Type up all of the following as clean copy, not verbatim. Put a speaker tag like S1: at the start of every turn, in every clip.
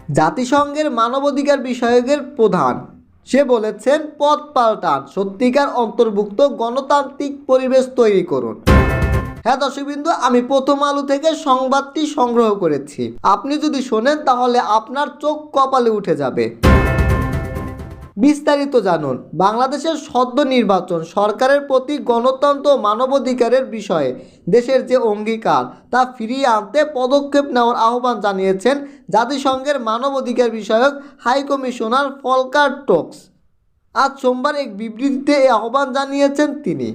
S1: জাতিসংঘের মানবাধিকার বিষয়কের প্রধান সে বলেছেন, পথ পাল্টান, সত্যিকার অন্তর্ভুক্ত গণতান্ত্রিক পরিবেশ তৈরি করুন। হ্যাঁ দর্শকবৃন্দ, আমি প্রথম আলো থেকে সংবাদটি সংগ্রহ করেছি। আপনি যদি শোনেন তাহলে আপনার চোখ কপালে উঠে যাবে। বিস্তারিত জানুন। বাংলাদেশের সদ্য নির্বাচন সরকারের প্রতি গণতন্ত্র ও মানবাধিকারের বিষয়ে দেশের যে অঙ্গীকার তা ফিরিয়ে আনতে পদক্ষেপ নেওয়ার আহ্বান জানিয়েছেন জাতিসংঘের মানবাধিকার বিষয়ক হাই কমিশনার ফলকার টোকস। আজ সোমবার এক বিবৃতিতে এই আহ্বান জানিয়েছেন তিনি।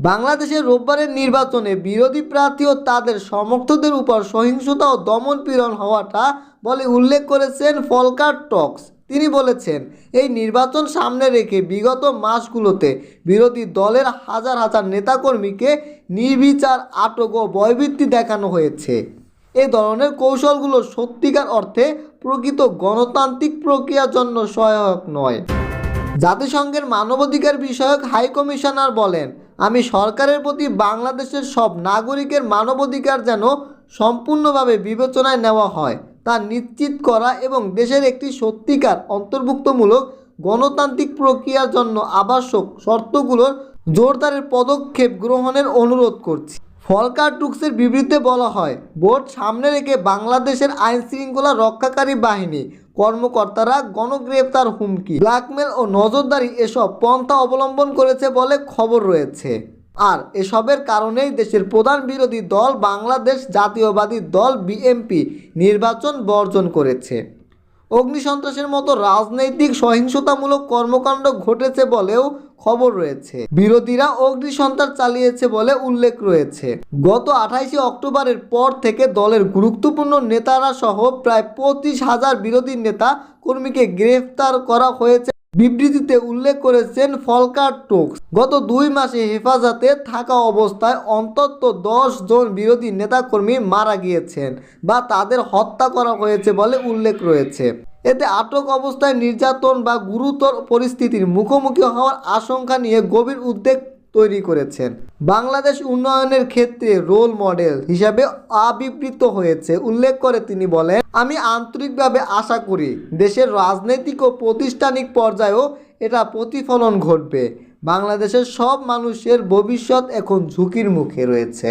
S1: বাংলাদেশের রোববারের নির্বাচনে বিরোধী প্রার্থী ও তাদের সমর্থকদের উপর সহিংসতা ও দমনপীড়ন হওয়াটা বলে উল্লেখ করেছেন ফলকার টোকস। তিনি বলেছেন, এই নির্বাচন সামনে রেখে বিগত মাসগুলোতে বিরোধী দলের হাজার হাজার নেতাকর্মীকে নির্বিচার আটক ও ভয়ভীতি দেখানো হয়েছে। এই ধরনের কৌশলগুলো সত্যিকার অর্থে প্রকৃত গণতান্ত্রিক প্রক্রিয়ার জন্য সহায়ক নয়। জাতিসংঘের মানবাধিকার বিষয়ক হাই কমিশনার বলেন, আমি সরকারের প্রতি বাংলাদেশের সব নাগরিকের মানবাধিকার যেন সম্পূর্ণভাবে বিবেচনায় নেওয়া হয় তা নিশ্চিত করা এবং দেশের একটি সত্যিকার অন্তর্ভুক্তমূলক গণতান্ত্রিক প্রক্রিয়ার জন্য আবশ্যক শর্তগুলোর জোরদারের পদক্ষেপ গ্রহণের অনুরোধ করছি। ফলকার টুকসের বিবৃতিতে বলা হয়, ভোট সামনে রেখে বাংলাদেশের আইনশৃঙ্খলা রক্ষাকারী বাহিনী কর্মকর্তারা গণগ্রেপ্তার, হুমকি, ব্ল্যাকমেল ও নজরদারি এসব পন্থা অবলম্বন করেছে বলে খবর রয়েছে। আর এসবের কারণেই দেশের প্রধান বিরোধী দল বাংলাদেশ জাতীয়বাদী দল বিএনপি নির্বাচন বর্জন করেছে। অগ্নিসন্ত্রাসের মতো রাজনৈতিক সহিংসতামূলক কর্মকাণ্ড ঘটেছে বলেও খবর রয়েছে। বিরোধীরা অগ্নিসন্ত্রাস চালিয়েছে বলে উল্লেখ রয়েছে। গত 28 অক্টোবরের পর থেকে দলের গুরুত্বপূর্ণ নেতারা সহ প্রায় 25,000 বিরোধী নেতা কর্মীকে গ্রেফতার করা হয়েছে বিবৃতিতে উল্লেখ করেছেন ফলকার টোকস। গত 2 মাসে হেফাজতে থাকা অবস্থায় অন্তত 10 জন বিরোধী নেতাকর্মী মারা গিয়েছেন বা তাদের হত্যা করা হয়েছে বলে উল্লেখ রয়েছে। এতে আটক অবস্থায় নির্যাতন বা গুরুতর পরিস্থিতির মুখোমুখি হওয়ার আশঙ্কা নিয়ে গভীর উদ্বেগ তৈরি করেছেন। বাংলাদেশ উন্নয়নের ক্ষেত্রে রোল মডেল হিসাবে আবির্ভূত হয়েছে উল্লেখ করে তিনি বলেন, আমি আন্তরিকভাবে আশা করি দেশের রাজনৈতিক ও প্রাতিষ্ঠানিক পর্যায়েও এটা প্রতিফলন ঘটবে। বাংলাদেশের সব মানুষের ভবিষ্যৎ এখন ঝুঁকির মুখে রয়েছে।